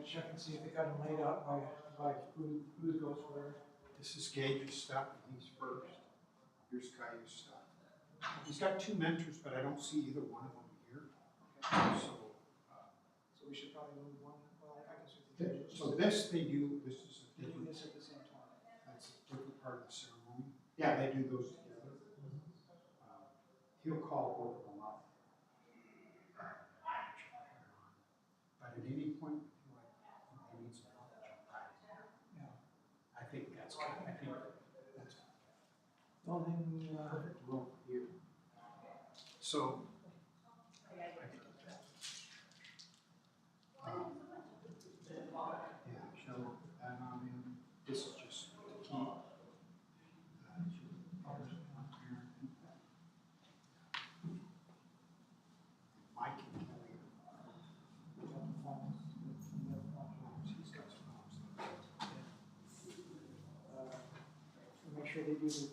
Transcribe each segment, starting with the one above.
to check and see if they got them laid out by who goes where. This is Gage's stuff, he's first. Here's Caillou's stuff. He's got two mentors, but I don't see either one of them here. So, So we should probably move one, well, I guess we could. so this they do, this is a They do different, this at the same time. that's a different part of the ceremony. Yeah, they do those together. He'll call both of them up. But at any point, if you like, he needs some help, jump right in. Yeah. I think that's good. I think that's Well, then, perfect room here. So, I think yeah, show that on in. This is just the key. Mike and Kelly. He's got some phones. make sure they do the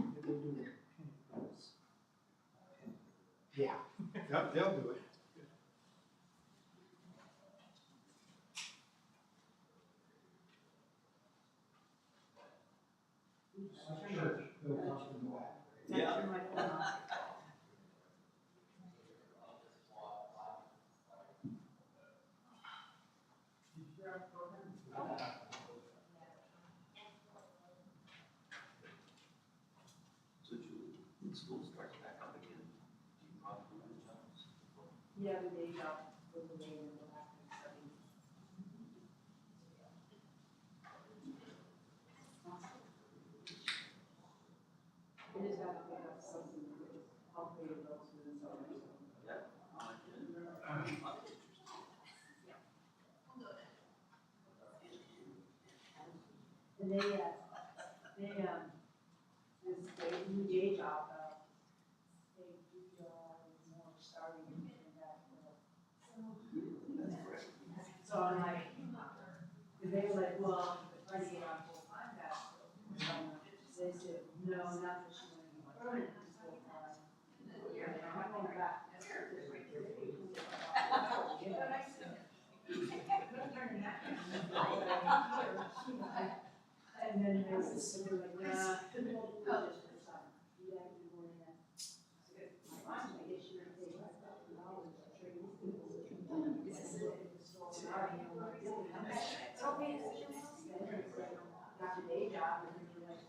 pin codes. Yeah, they'll do it. Sure. They'll talk in the back. Yeah. So Julie, when school starts back up again, do you probably do jobs? Yeah, the day job with the main and the last study. We just have to pick up something that help pay the bills for the summer, so. Yeah. And they, new day job, they do, more starting in that, so I'm like, they were like, well, try to get on full time, that's, they said, no, not that she wanted to be permanent, just full time. Yeah, I'm going back. And then they were just like, nah, just for some, you have to go in there. I guess you would pay $5,000 to train these people. It's okay, it's your house. Got your day job, and you're like,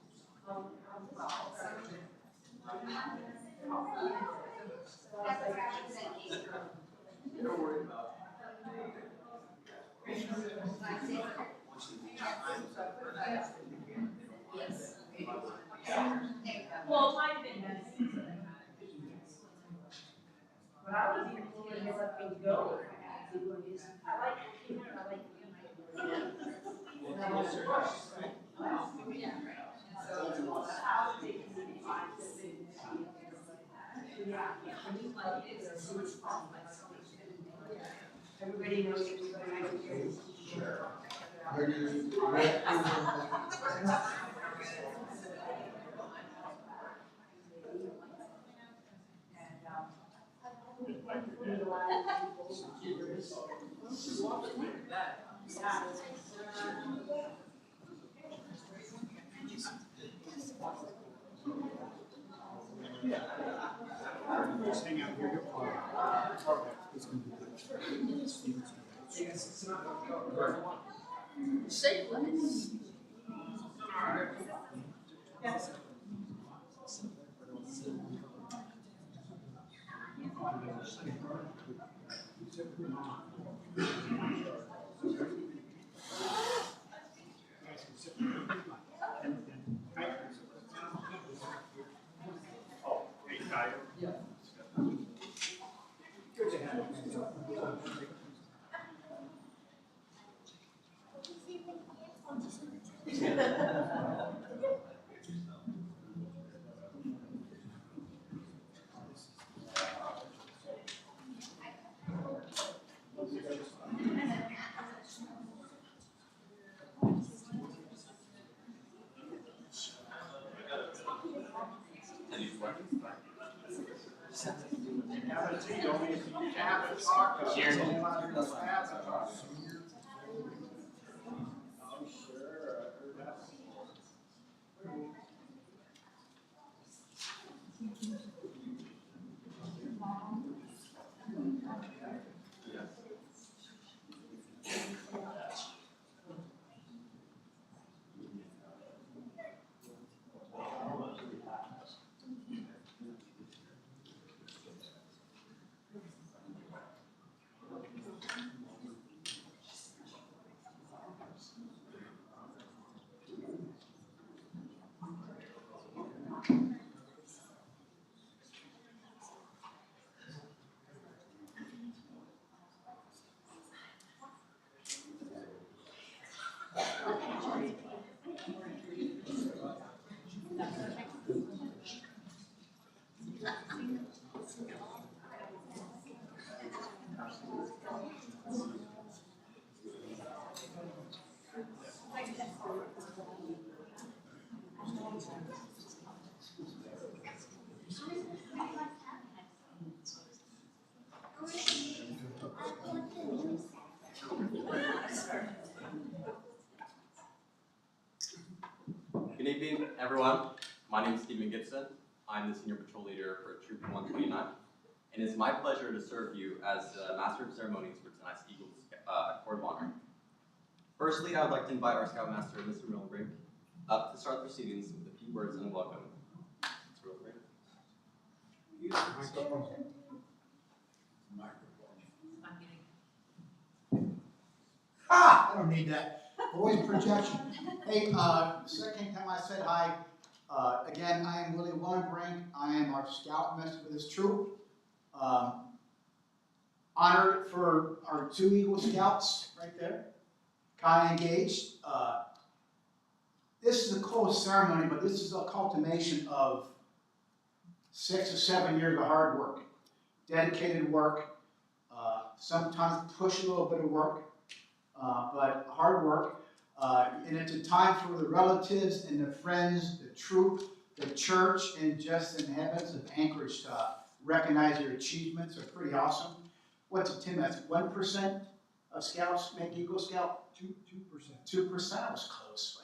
Don't worry about well, it might have been nice. But I was even willing to let things go. I like, I like. And I was first, right? So, I'll take it in five, yeah. Everybody knows everybody. Sure. Just hang out here. It's going to be good. Say less. Yes. Oh, hey, Kyle. Yeah. Good to have you. everyone. My name is Stephen Gibson. I'm the Senior Patrol Leader for Troop 129. And it's my pleasure to serve you as the Master of Ceremonies for tonight's Eagles Court of Honor. Firstly, I would like to invite our Scoutmaster, Mr. Milbrink, up to start the proceedings with a few words and welcome. Mr. Milbrink. Use the microphone. I don't need that. Always projection. Hey, second time I said hi. Again, I am Willie Willenbrink. I am our Scoutmaster for this troop. Honored for our 2 Eagle Scouts right there. Kind of engaged. This is a cool ceremony, but this is a culmination of 6 or 7 years of hard work, dedicated work, sometimes push a little bit of work, but hard work. And it's a time for the relatives and the friends, the troop, the church, and just in heavens of Anchorage to recognize your achievements are pretty awesome. What's it, Tim? That's 1% of scouts make Eagle Scout? 2%. 2%. I was close.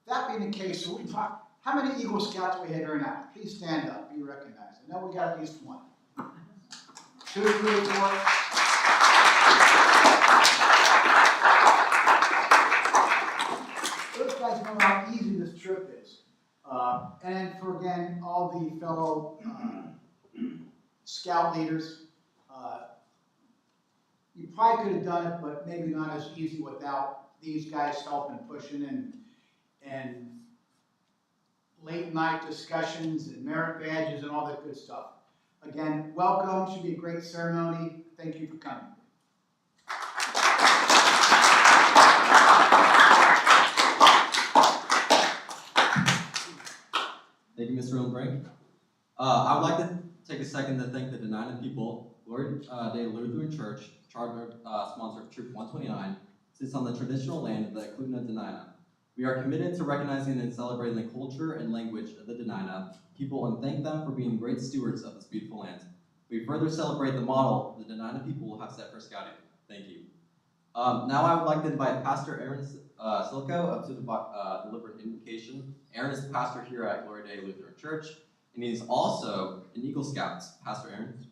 That being the case, so we talk. How many Eagle Scouts we have here now? Please stand up. Be recognized. I know we got at least 1. 2, 3, 4. Those guys know how easy this trip is. And for, again, all the fellow scout leaders, you probably could have done it, but maybe not as easy without these guys helping, pushing, and late night discussions and merit badges and all that good stuff. Again, welcome. Should be a great ceremony. Thank you for coming. Thank you, Mr. Milbrink. I would like to take a second to thank the Denina people. Glory Day Lutheran Church, charter sponsor of Troop 129, sits on the traditional land of the Eklutna Denina. We are committed to recognizing and celebrating the culture and language of the Denina people and thank them for being great stewards of this beautiful land. We further celebrate the model the Denina people have set for scouting. Thank you. Now I would like to invite Pastor Aaron Silko up to deliver an invocation. Aaron is the pastor here at Glory Day Lutheran Church, and he's also an Eagle Scout. Pastor Aaron.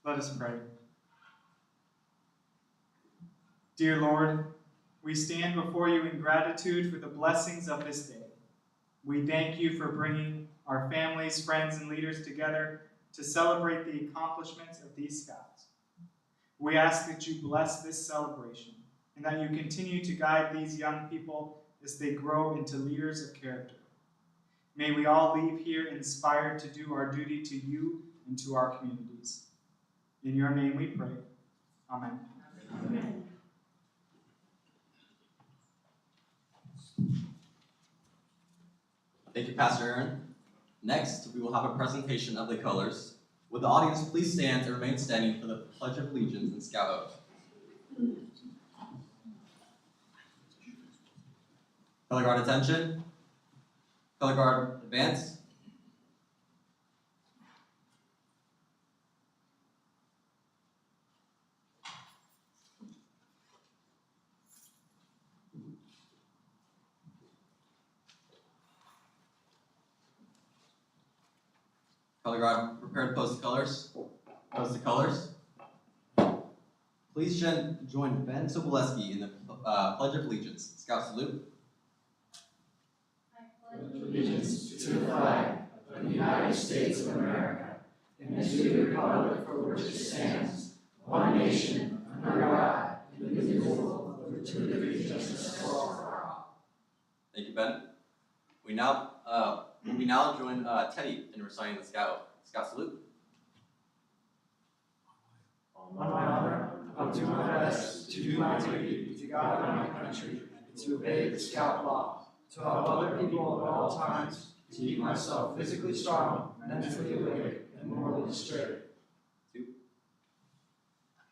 Let us pray. Dear Lord, we stand before you in gratitude for the blessings of this day. We thank you for bringing our families, friends, and leaders together to celebrate the accomplishments of these scouts. We ask that you bless this celebration and that you continue to guide these young people as they grow into leaders of character. May we all leave here inspired to do our duty to you and to our communities. In your name we pray. Amen. Amen. Thank you, Pastor Aaron. Next, we will have a presentation of the colors. Would the audience please stand and remain standing for the Pledge of Allegiance and Scout Oath? Color Guard attention. Color Guard advance. Color Guard, prepare to post the colors. Post the colors. Please join Ben Sobolewski in the Pledge of Allegiance. Scout salute. I pledge allegiance to the flag of the United States of America and to the republic for which it stands, one nation, under God, indivisible, with liberty and justice for all. Thank you, Ben. We now join Teddy in reciting the Scout salute. On my honor, I'll do my best to do my duty to God and my country, and to obey the Scout law, to help other people at all times, to keep myself physically strong, mentally awake, and morally straight.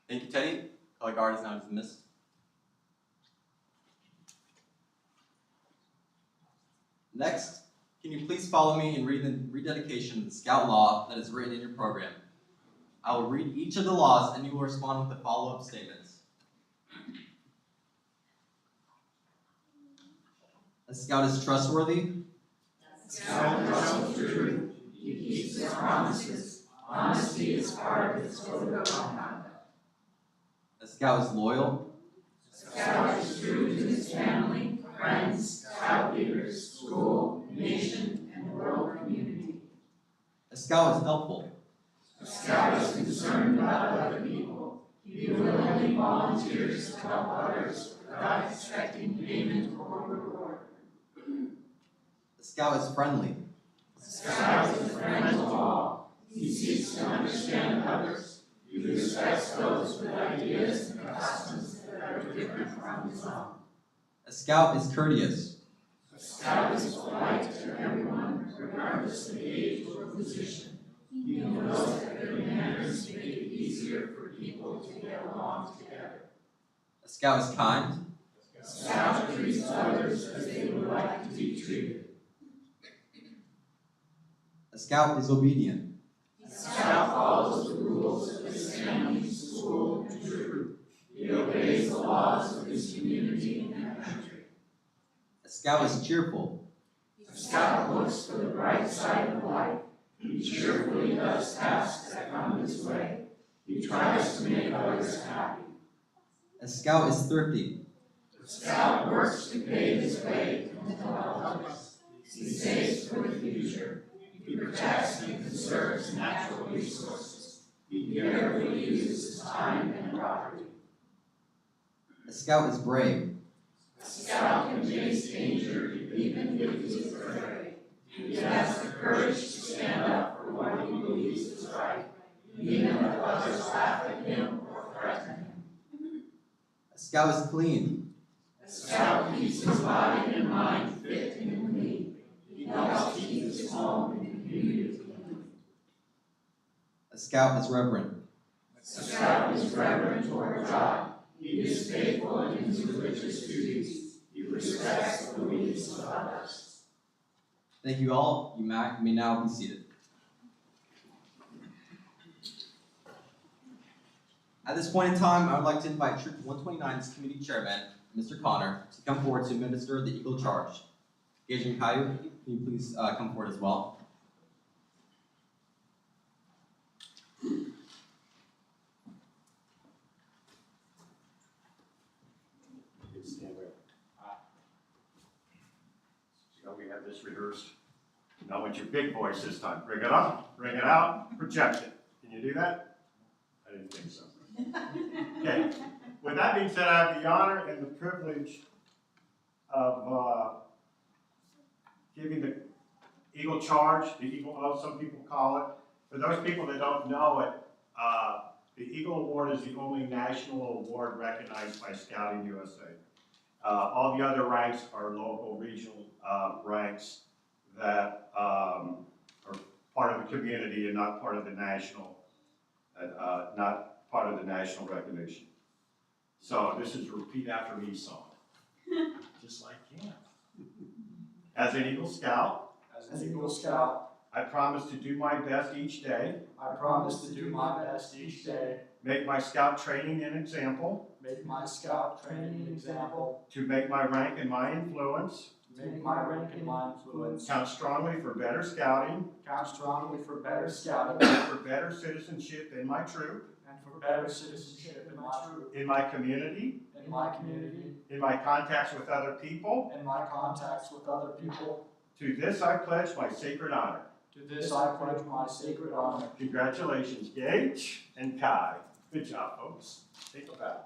Thank you, Teddy. Color Guard is now dismissed. Next, can you please follow me in reading the rededication of the Scout Law that is written in your program? I will read each of the laws and you will respond with the follow-up statements. A Scout is trustworthy. Scout tells the truth. He keeps his promises. Honesty is part of his code of conduct. A Scout is loyal. Scout is true to his family, friends, Scout leaders, school, nation, and world community. A Scout is helpful. A Scout is concerned about other people. He willingly volunteers to help others without expecting payment or reward. A Scout is friendly. A Scout is a friend to all. He seeks to understand others. He respects those with ideas and customs that are different from his own. A Scout is courteous. A Scout is polite to everyone, regardless of age or position. He knows that good manners make it easier for people to get along together. A Scout is kind. A Scout treats others as they would like to be treated. A Scout is obedient. A Scout follows the rules of his family, school, and troop. He obeys the laws of his community and country. A Scout is cheerful. A Scout looks for the bright side of life. He cheerfully does tasks that come his way. He tries to make others happy. A Scout is thrifty. A Scout works to pay his way and to help others. He saves for the future. He protects and conserves natural resources. He carefully uses time and property. A Scout is brave. A Scout can face danger even if he is afraid. He has the courage to stand up for what he believes is right, even if others laugh at him or threaten him. A Scout is clean. A Scout keeps his body and mind fit and clean. He helps keep his home and community clean. A Scout is reverent. A Scout is reverent toward God. He is faithful in his religious duties. He respects the beliefs of others. Thank you all. You may now be seated. At this point in time, I would like to invite Troop 129's Committee Chairman, Mr. Connor, to come forward to administer the Eagle Charge. Gage and Caillou, can you please come forward as well? Stand there. So we have this rehearsed. Now with your big voice this time. Bring it up, bring it out, project it. Can you do that? I didn't think so. Okay. With that being said, I have the honor and the privilege of giving the Eagle Charge, the Eagle Oath, some people call it. For those people that don't know it, the Eagle Award is the only national award recognized by Scouting USA. All the other ranks are local, regional ranks that are part of the community and not part of the national, not part of the national recognition. So this is a repeat after me song, just like him. As an Eagle Scout, As an Eagle Scout, I promise to do my best each day, I promise to do my best each day, make my Scout training an example, make my Scout training an example, to make my rank and my influence make my rank and my influence count strongly for better scouting, count strongly for better scouting for better citizenship in my troop, and for better citizenship in my troop, in my community, in my community, in my contacts with other people. and my contacts with other people. To this I pledge my sacred honor. To this I pledge my sacred honor. Congratulations, Gage and Kai. Good job, folks. Take a bow.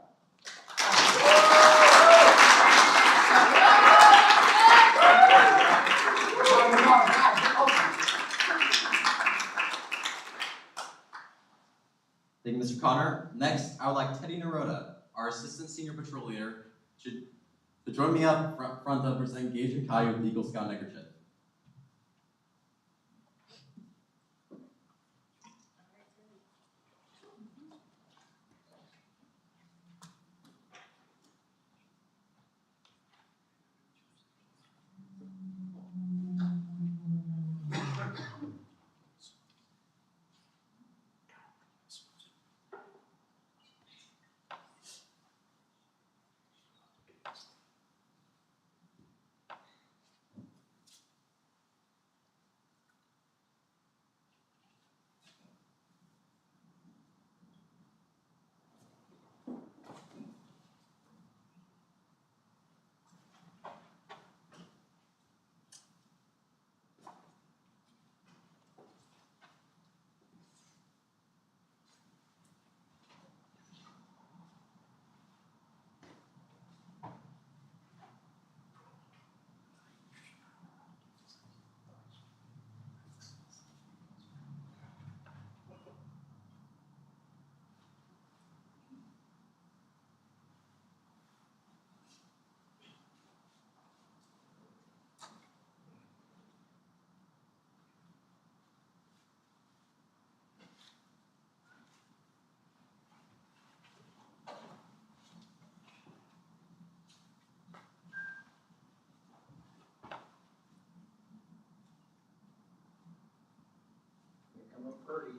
Thank you, Mr. Connor. Next, I would like Teddy Naroda, our Assistant Senior Patrol Leader, to join me up front of representing Gage and Caillou with the Eagle Scout neckerchief. Come up pretty.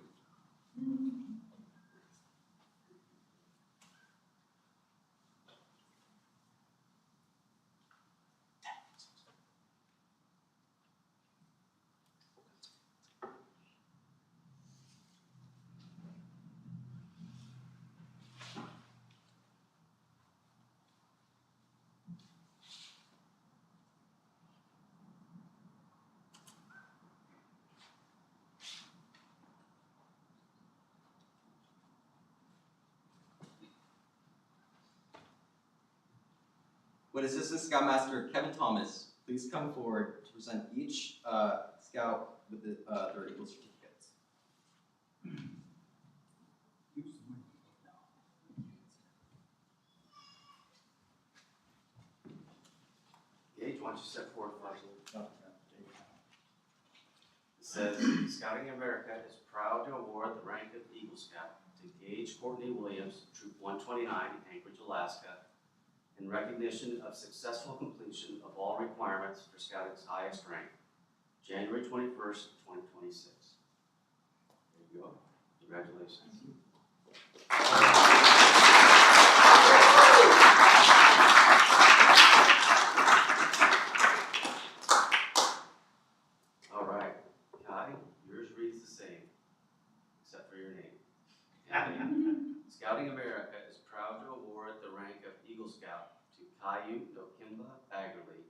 Would Assistant Scoutmaster Kevin Thomas please come forward to present each scout with their Eagle certificates? Gage, why don't you step forward, Marshall? It says, Scouting America is proud to award the rank of Eagle Scout to Gage Courtney Williams, Troop 129, Anchorage, Alaska, in recognition of successful completion of all requirements for Scouting's highest rank, January 21st, 2026. There you go. Congratulations. All right, Kai, yours reads the same, except for your name. Scouting America is proud to award the rank of Eagle Scout to Caillou Nokimba Baggerly,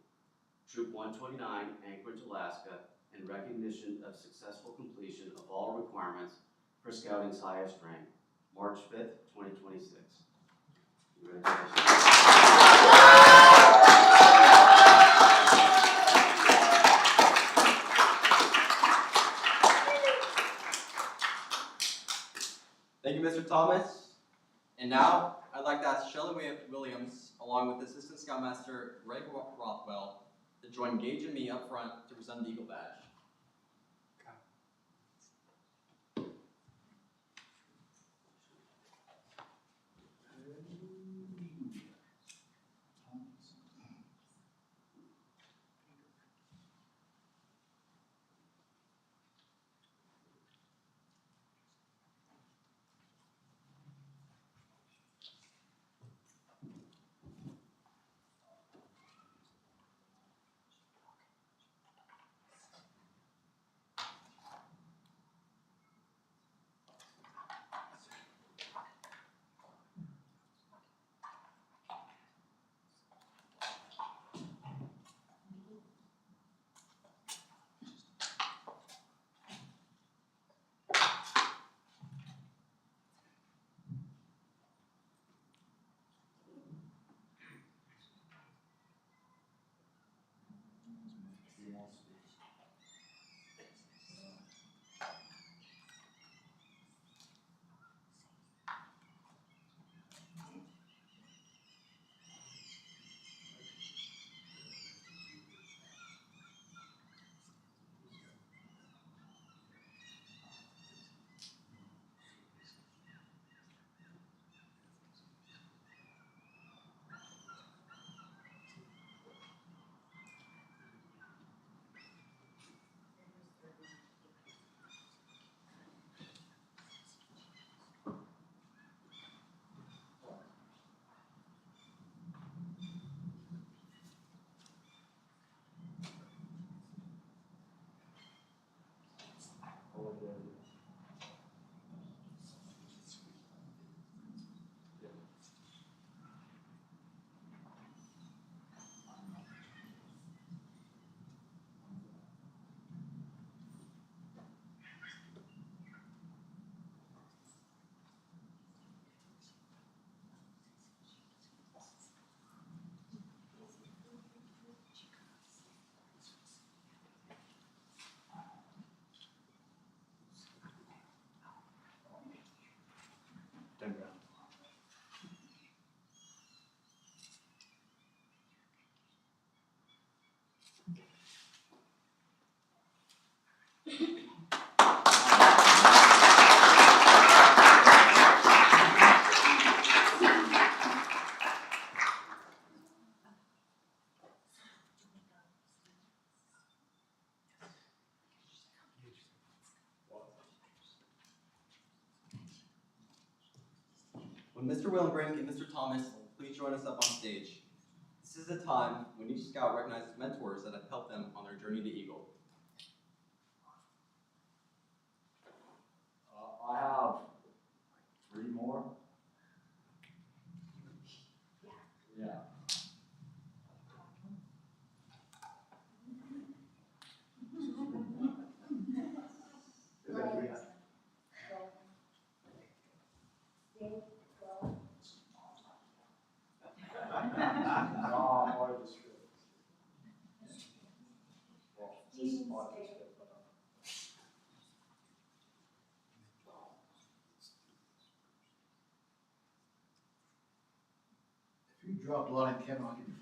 Troop 129, Anchorage, Alaska, in recognition of successful completion of all requirements for Scouting's highest rank, March 5th, 2026. Congratulations. Thank you, Mr. Thomas. And now, I'd like to ask Shelley Williams, along with Assistant Scoutmaster Greg Rothwell, to join Gage and me up front to present the Eagle Badge. Will Mr. Willenbrink and Mr. Thomas please join us up on stage? This is a time when each scout recognizes mentors that have helped them on their journey to Eagle. I have 3 more. Yeah. If you draw blood on Kevin, I'll give you $5.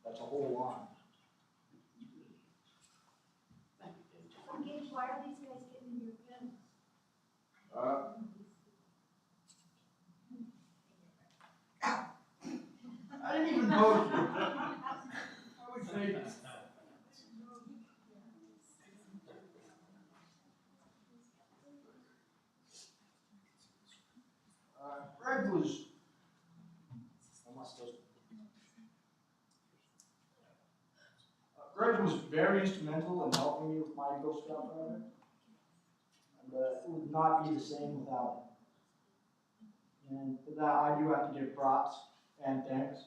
That's a whole line. Thank you, Gage. Gage, why are these guys getting your pens? I didn't even know. I would say this. Greg was. Am I supposed to? Greg was very instrumental in helping me with my Eagle Scout project. And it would not be the same without him. And for that, I do have to give props and thanks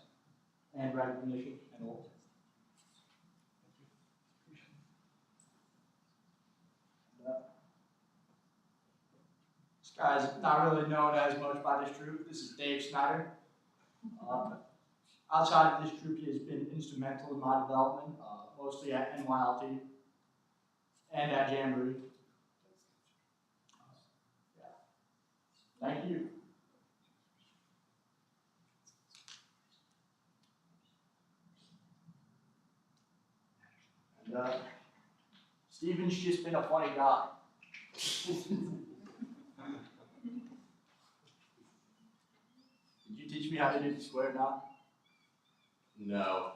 and recognition and all. This guy's not really known as much by this troop. This is Dave Snyder. Outside of this troop, he has been instrumental in my development, mostly at NYLT and at Jamboree. Thank you. And Steven's just been a funny guy. Did you teach me how to do the square knot? No.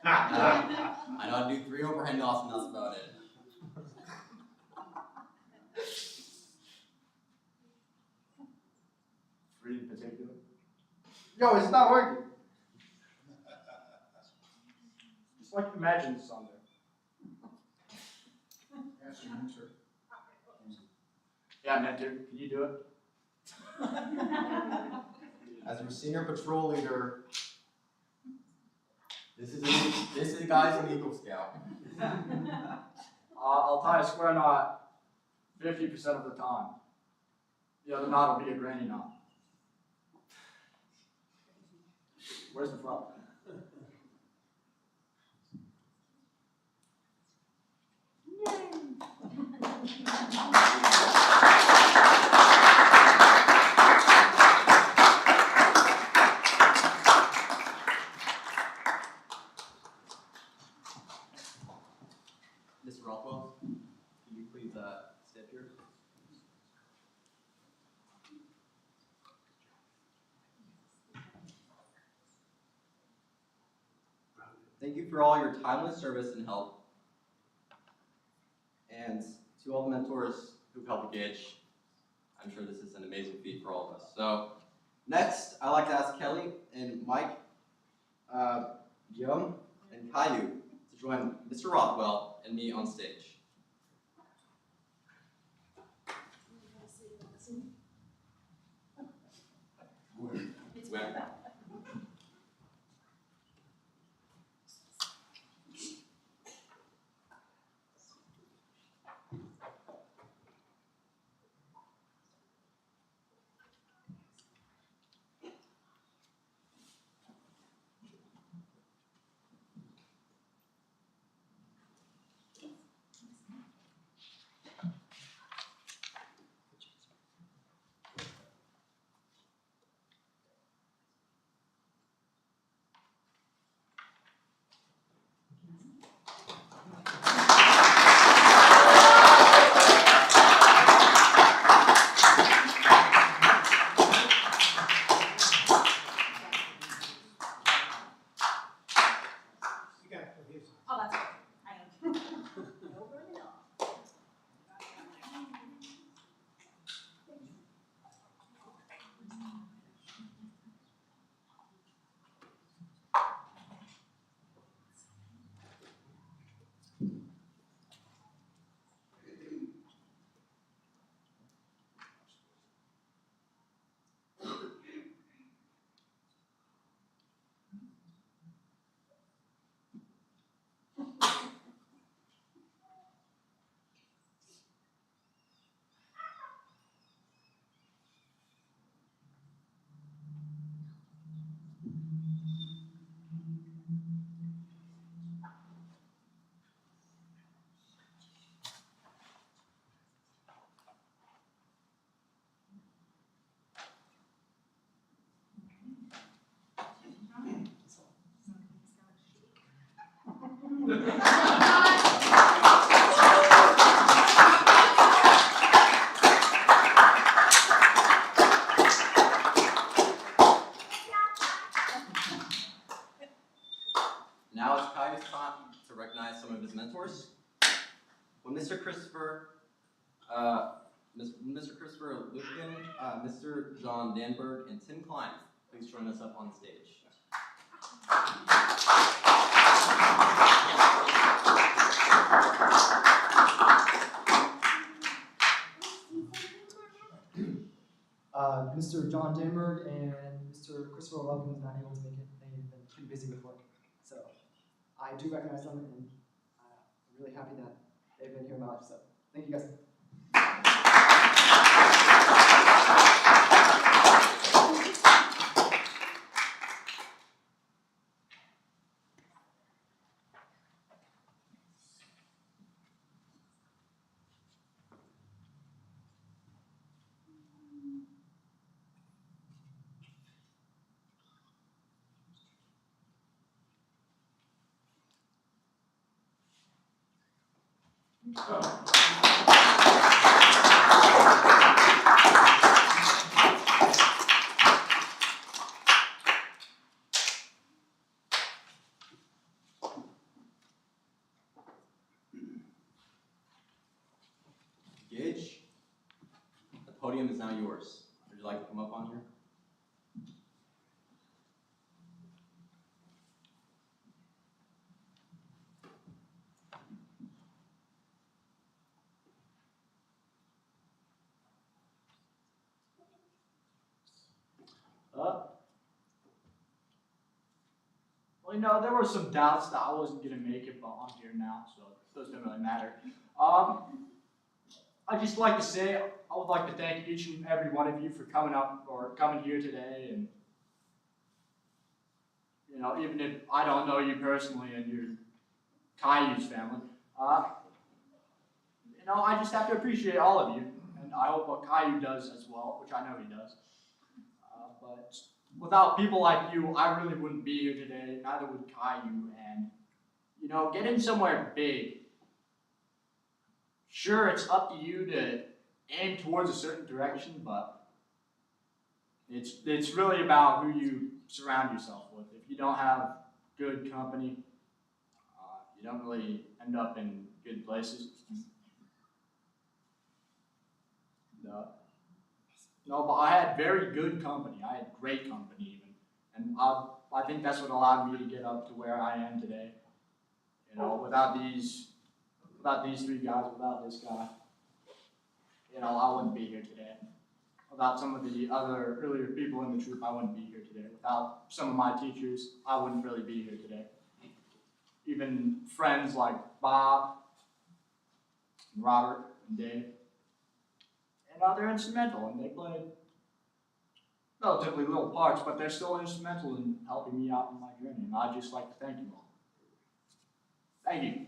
I know how to do 3 overhand knots and that's about it. Three in particular? Yo, it's not working. Just like imagine this on there. Yes, your answer. Yeah, mentor, can you do it? As your senior patrol leader, this is guys an Eagle Scout. I'll tie a square knot 50% of the time. The other knot will be a granny knot. Where's the front? Mr. Rothwell, can you please step here? Thank you for all your timeless service and help. And to all the mentors who've helped Gage, I'm sure this is an amazing feat for all of us. So next, I'd like to ask Kelly and Mike, Joe, and Caillou to join Mr. Rothwell and me on stage. Where? Now it's Kai's time to recognize some of his mentors. When Mr. Christopher Lupkin, Mr. John Danberg, and Tim Klein, please join us up on stage. Mr. John Danberg and Mr. Christopher Lupkin was not able to make it. They've been pretty busy with work. So I do recognize them, and I'm really happy that they've been here in my life. So thank you guys. Gage, the podium is now yours. Would you like to come up on here? Well, you know, there were some doubts that I wasn't going to make it, but I'm here now, so it doesn't really matter. I'd just like to say, I would like to thank each and every one of you for coming up or coming here today. And, you know, even if I don't know you personally and you're Caillou's family, you know, I just have to appreciate all of you. And I hope what Caillou does as well, which I know he does. But without people like you, I really wouldn't be here today, neither would Caillou. And, you know, getting somewhere big, sure, it's up to you to aim towards a certain direction, but it's really about who you surround yourself with. If you don't have good company, you don't really end up in good places. No, but I had very good company. I had great company even. And I think that's what allowed me to get up to where I am today. You know, without these three guys, without this guy, you know, I wouldn't be here today. Without some of the other earlier people in the troop, I wouldn't be here today. Without some of my teachers, I wouldn't really be here today. Even friends like Bob, and Robert, and Dave. And they're instrumental, and they play relatively little parts, but they're still instrumental in helping me out in my journey, and I'd just like to thank you all. Thank you.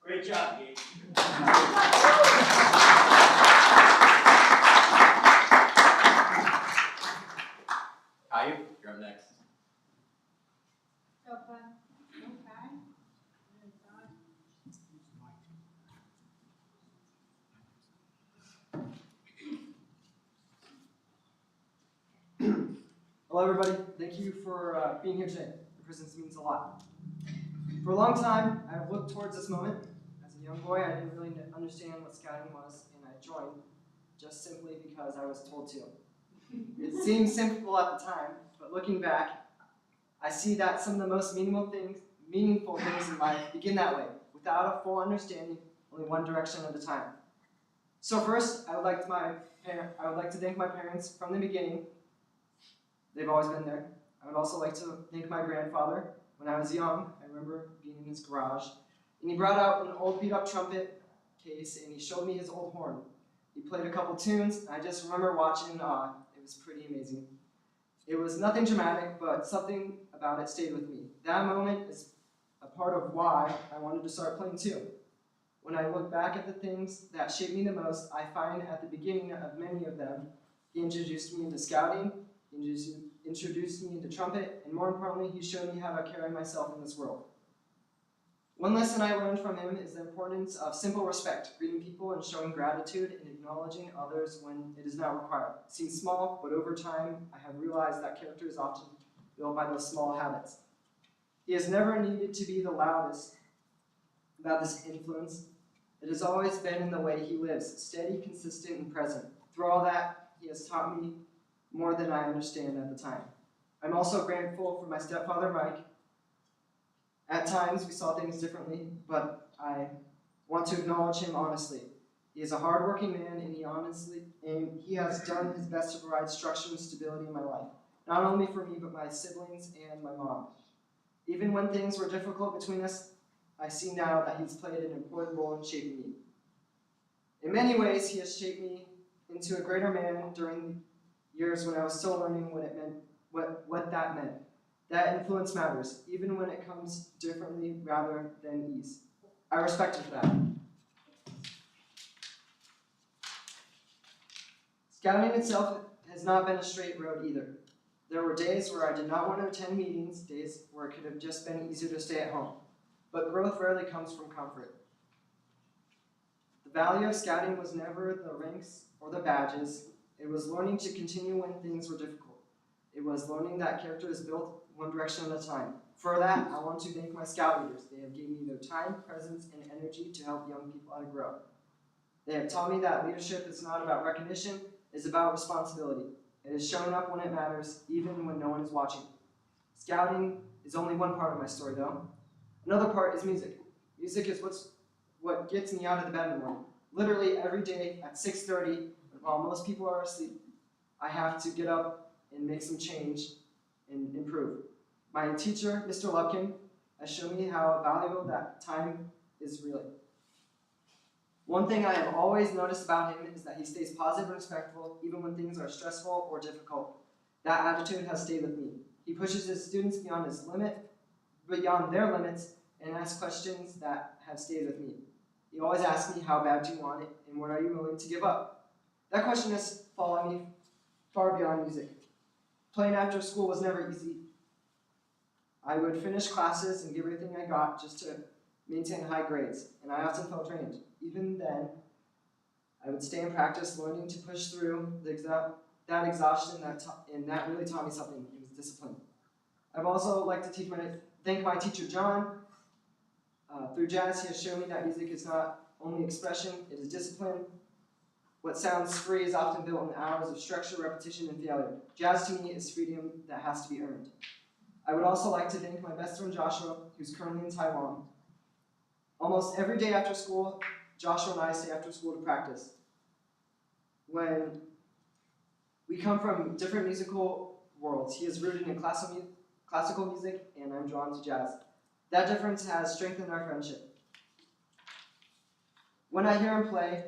Great job, Gage. Caillou, you're up next. Hello, everybody. Thank you for being here today. Your presence means a lot. For a long time, I have looked towards this moment as a young boy, I didn't really understand what scouting was, and I joined just simply because I was told to. It seemed simple at the time, but looking back, I see that some of the most meaningful things in life begin that way, without a full understanding, only one direction at a time. So first, I would like to thank my parents from the beginning. They've always been there. I would also like to thank my grandfather. When I was young, I remember being in his garage, and he brought out an old beat-up trumpet case, and he showed me his old horn. He played a couple tunes, and I just remember watching in awe. It was pretty amazing. It was nothing dramatic, but something about it stayed with me. That moment is a part of why I wanted to start playing too. When I look back at the things that shaped me the most, I find at the beginning of many of them, he introduced me into scouting, he introduced me into trumpet, and more importantly, he showed me how to carry myself in this world. One lesson I learned from him is the importance of simple respect, greeting people and showing gratitude and acknowledging others when it is not required. It seems small, but over time, I have realized that character is often built by those small habits. He has never needed to be the loudest about this influence. It has always been in the way he lives, steady, consistent, and present. Through all that, he has taught me more than I understand at the time. I'm also grateful for my stepfather, Mike. At times, we saw things differently, but I want to acknowledge him honestly. He is a hardworking man, and he has done his best to provide structure and stability in my life, not only for me, but my siblings and my mom. Even when things were difficult between us, I see now that he's played an important role in shaping me. In many ways, he has shaped me into a greater man during years when I was still learning what that meant. That influence matters, even when it comes differently rather than ease. I respect him for that. Scouting itself has not been a straight road either. There were days where I did not want to attend meetings, days where it could have just been easier to stay at home. But growth rarely comes from comfort. The value of scouting was never the ranks or the badges. It was learning to continue when things were difficult. It was learning that character is built one direction at a time. For that, I want to thank my scout leaders. They have given me their time, presence, and energy to help young people how to grow. They have taught me that leadership is not about recognition, it's about responsibility. It is showing up when it matters, even when no one is watching. Scouting is only one part of my story, though. Another part is music. Music is what gets me out of the bed in the morning. Literally every day at 6:30, while most people are asleep, I have to get up and make some change and improve. My teacher, Mr. Lupkin, has shown me how valuable that time is really. One thing I have always noticed about him is that he stays positive and respectful even when things are stressful or difficult. That attitude has stayed with me. He pushes his students beyond their limits, and asks questions that have stayed with me. He always asks me, how bad do you want it, and what are you willing to give up? That question has followed me far beyond music. Playing after school was never easy. I would finish classes and give everything I got just to maintain high grades, and I often felt drained. Even then, I would stay in practice, learning to push through that exhaustion, and that really taught me something. It was discipline. I've also liked to thank my teacher, John. Through jazz, he has shown me that music is not only expression, it is discipline. What sounds free is often built in hours of structure, repetition, and failure. Jazz to me is freedom that has to be earned. I would also like to thank my best friend Joshua, who's currently in Taiwan. Almost every day after school, Joshua and I stay after school to practice. When we come from different musical worlds, he is rooted in classical music, and I'm drawn to jazz. That difference has strengthened our friendship. When I hear him play,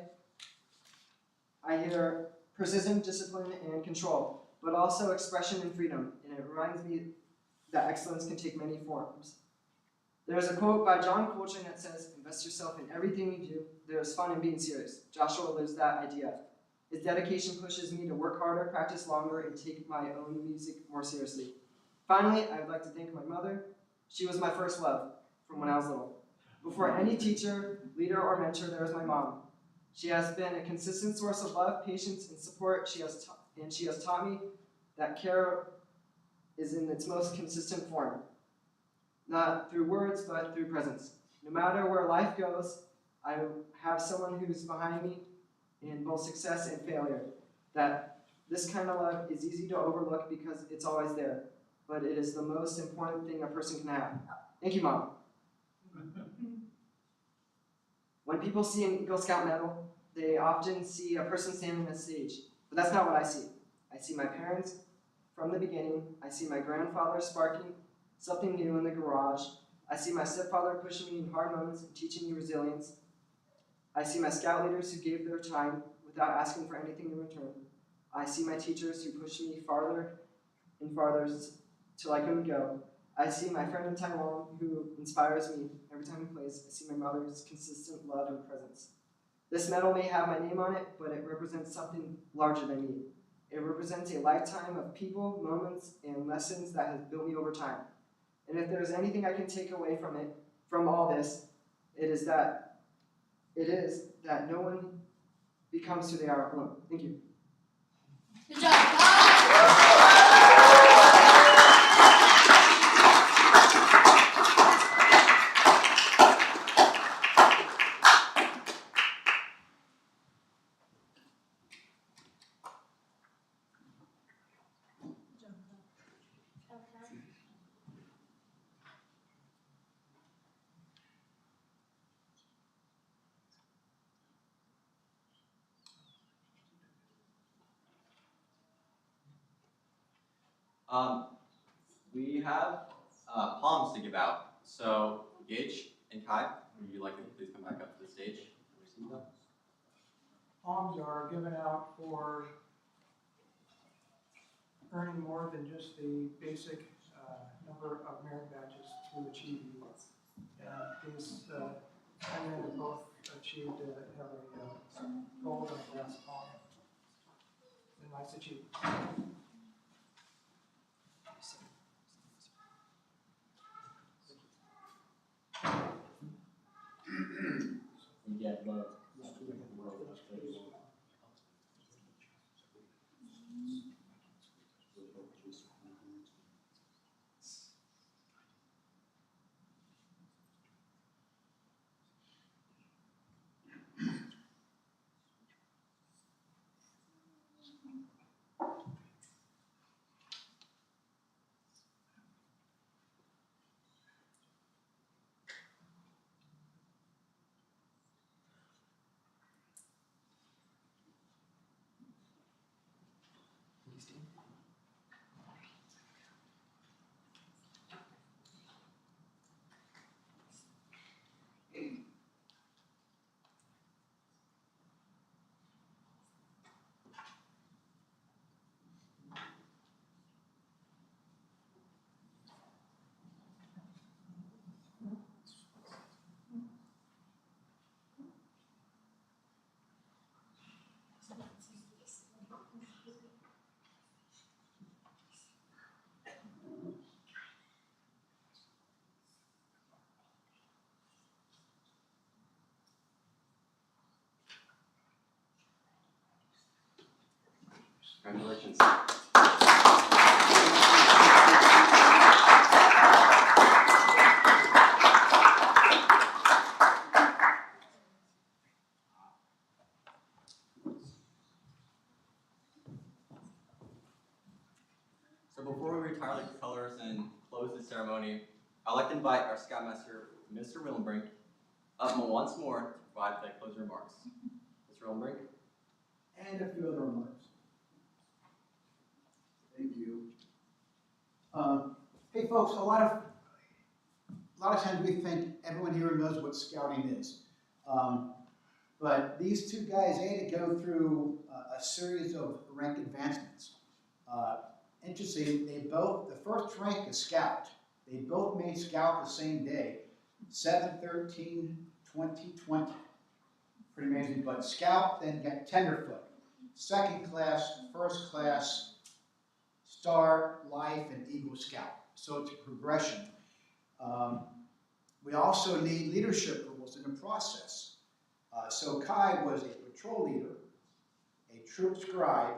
I hear precision, discipline, and control, but also expression and freedom, and it reminds me that excellence can take many forms. There's a quote by John Coltrane that says, "Invest yourself in everything you do. There's fun in being serious." Joshua lives that idea. His dedication pushes me to work harder, practice longer, and take my own music more seriously. Finally, I would like to thank my mother. She was my first love from when I was little. Before any teacher, leader, or mentor, there was my mom. She has been a consistent source of love, patience, and support. She has taught me that care is in its most consistent form, not through words, but through presence. No matter where life goes, I have someone who's behind me in both success and failure. That this kind of love is easy to overlook because it's always there, but it is the most important thing a person can have. Thank you, Mom. When people see an Eagle Scout medal, they often see a person standing on a stage, but that's not what I see. I see my parents from the beginning. I see my grandfather sparking something new in the garage. I see my stepfather pushing me in hard moments and teaching me resilience. I see my scout leaders who gave their time without asking for anything in return. I see my teachers who pushed me farther and farther till I couldn't go. I see my friend in Taiwan who inspires me every time he plays. I see my mother's consistent love and presence. This medal may have my name on it, but it represents something larger than me. It represents a lifetime of people, moments, and lessons that has built me over time. And if there's anything I can take away from all this, it is that no one becomes who they are alone. Thank you. Good job. We have palms to give out. So Gage and Kai, would you like to please come back up to the stage and receive them? Palms are given out for earning more than just the basic number of merit badges to achieve these. These women have both achieved have a gold and a brass palm. A nice achievement. We get both. Congratulations. So before we retire the colors and close the ceremony, I'd like to invite our Scoutmaster, Mr. Willenbrink, up once more to provide the closing remarks. Mr. Willenbrink? And a few other remarks. Thank you. Hey folks, a lot of times we think everyone here knows what scouting is. But these two guys, they had to go through a series of rank advancements. Interesting, the first rank is Scout. They both made Scout the same day, 7/13/2020. Pretty amazing, but Scout then got Tenderfoot. Second class, first class, Star, Life, and Eagle Scout. So it's a progression. We also need leadership roles in the process. So Kai was a patrol leader, a troop scribe,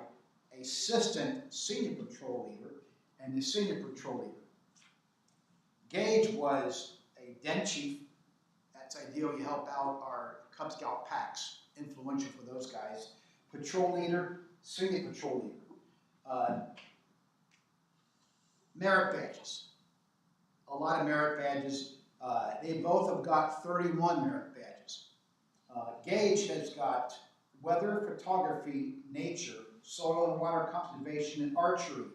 assistant senior patrol leader, and the senior patrol leader. Gage was a den chief. That's ideal. You help out our Cub Scout packs, influential for those guys. Patrol leader, senior patrol leader. Merit badges, a lot of merit badges. They both have got 31 merit badges. Gage has got weather, photography, nature, soil and water conservation, and archery.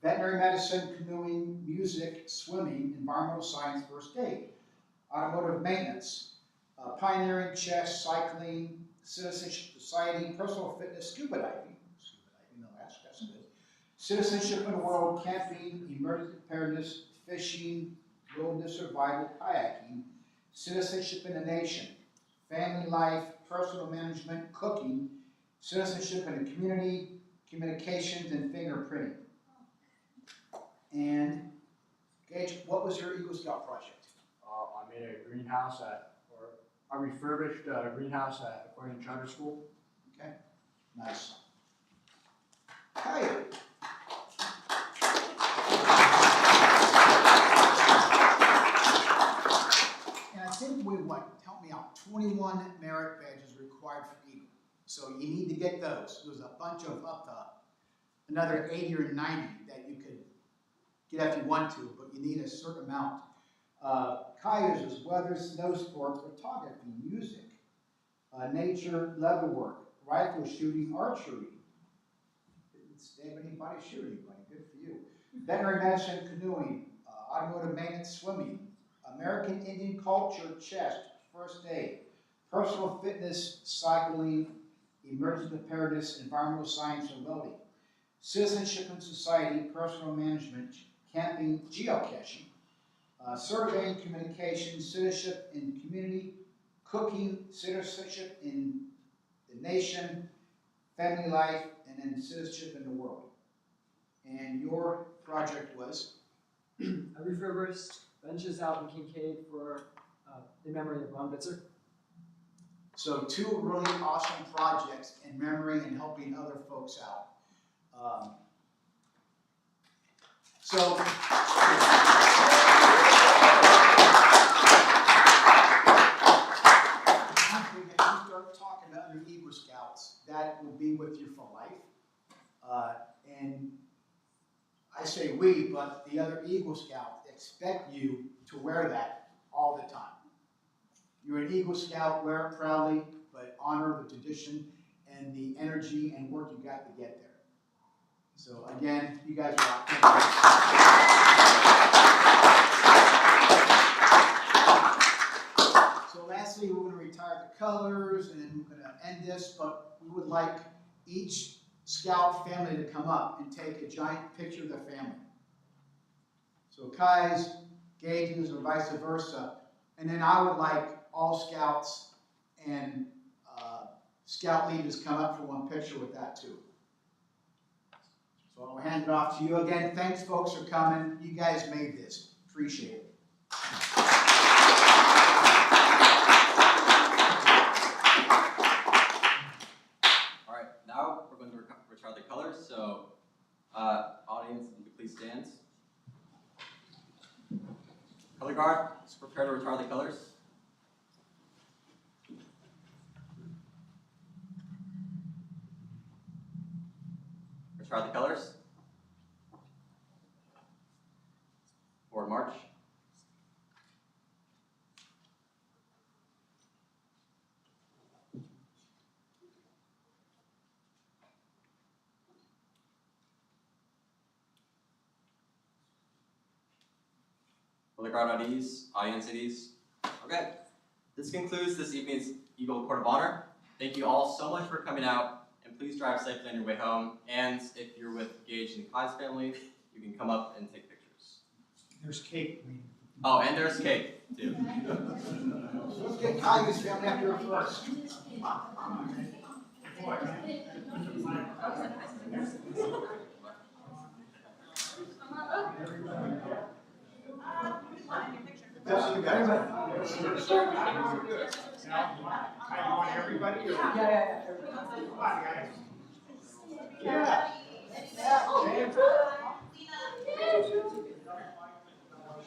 Veterinary medicine, canoeing, music, swimming, environmental science, first aid. Automotive maintenance, pioneering, chess, cycling, citizenship society, personal fitness, scuba diving, no, that's good. Citizenship in the world, camping, emergency preparedness, fishing, wilderness survival, kayaking, citizenship in the nation, family life, personal management, cooking, citizenship in the community, communications, and fingerprinting. And Gage, what was your Eagle Scout project? I made a greenhouse I refurbished a greenhouse at Aquarian Charter School. Okay, nice. Kaya. And I think we, help me out, 21 merit badges required for Eagle. So you need to get those. There's a bunch of up to another 80 or 90 that you could get if you want to, but you need a certain amount. Kaya's is weather, snow sports, photography, music, nature, leatherwork, rifle shooting, archery. Didn't stab anybody, shoot anybody, good for you. Veterinary medicine, canoeing, automotive maintenance, swimming, American Indian culture, chess, first aid, personal fitness, cycling, emergency preparedness, environmental science, and welding, citizenship and society, personal management, camping, geocaching, surveying, communication, citizenship in community, cooking, citizenship in the nation, family life, and then citizenship in the world. And your project was? I refurbished benches out in Kincaid for in memory of Ron Bitzer. So 2 really awesome projects in memory and helping other folks out. If you start talking to other Eagle Scouts, that will be with you for life. And I say we, but the other Eagle Scouts expect you to wear that all the time. You're an Eagle Scout, wear it proudly, but honor the tradition and the energy and work you got to get there. So again, you guys rock. Thank you. So lastly, we're going to retire the colors and then we're going to end this, but we would like each Scout family to come up and take a giant picture of their family. So Kai's, Gage's, or vice versa. And then I would like all Scouts and Scout leaders come up for one picture with that too. So I'll hand it off to you again. Thanks folks for coming. You guys made this. Appreciate it. All right, now we're going to retire the colors. So, audience, if you could please stand. Color guard, let's prepare to retire the colors. Retire the colors. Forward march. Color guard at ease, audience at ease. Okay, this concludes this evening's Eagle Court of Honor. Thank you all so much for coming out. And please drive safely on your way home. And if you're with Gage and Kai's family, you can come up and take pictures. There's cake waiting. Oh, and there's cake, too. Let's get Kai's family up here first. That's you guys. Now, I want everybody. Yeah. Come on, guys. Yeah.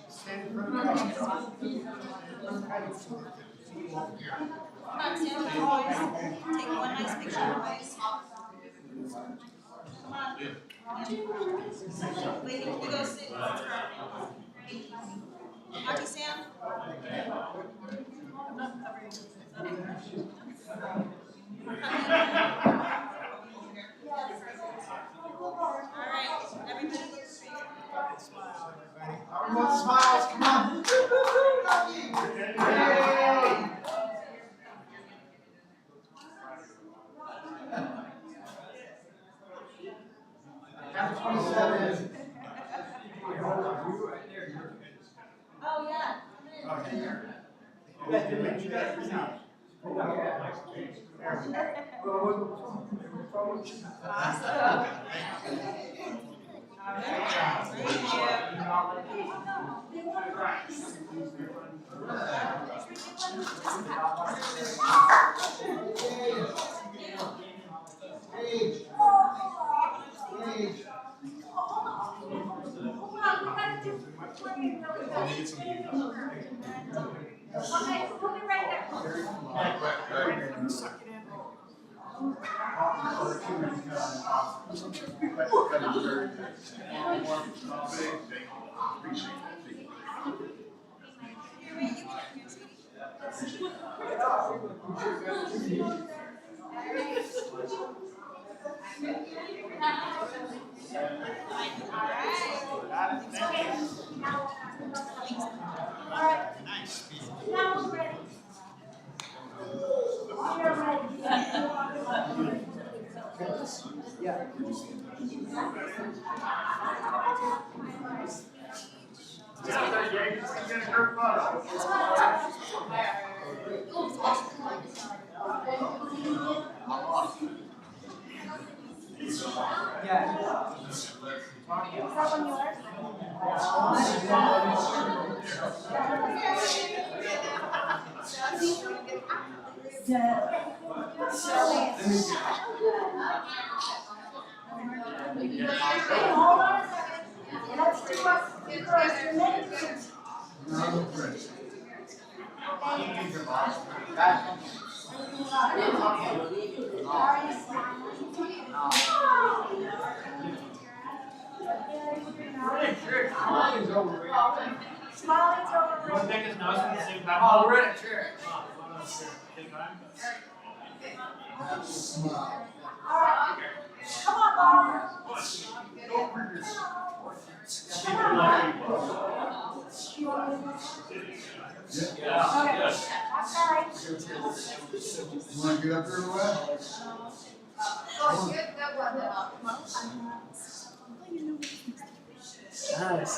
Stand in front of the camera. Lady, can you go sit? Auntie Sam? Alright, everybody look straight. Everyone smiles, come on. Yay! Happy 27. Oh, yeah. Age. Age. Oh, we're in a church. Wanna get up there a while? Nice.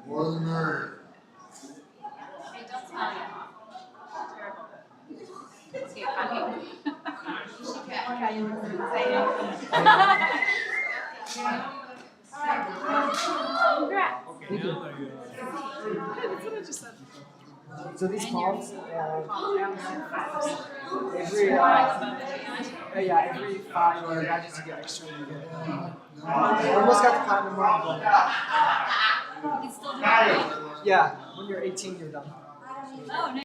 More the merrier. Hey, don't smile yet. Terrible. It's cute. I'm here. Okay, you want to say Congrats. So these palms, every 5 years, I just get extremely good. Almost got the platinum one. You can still do it. Yeah, when you're 18, you're done. Oh, nice.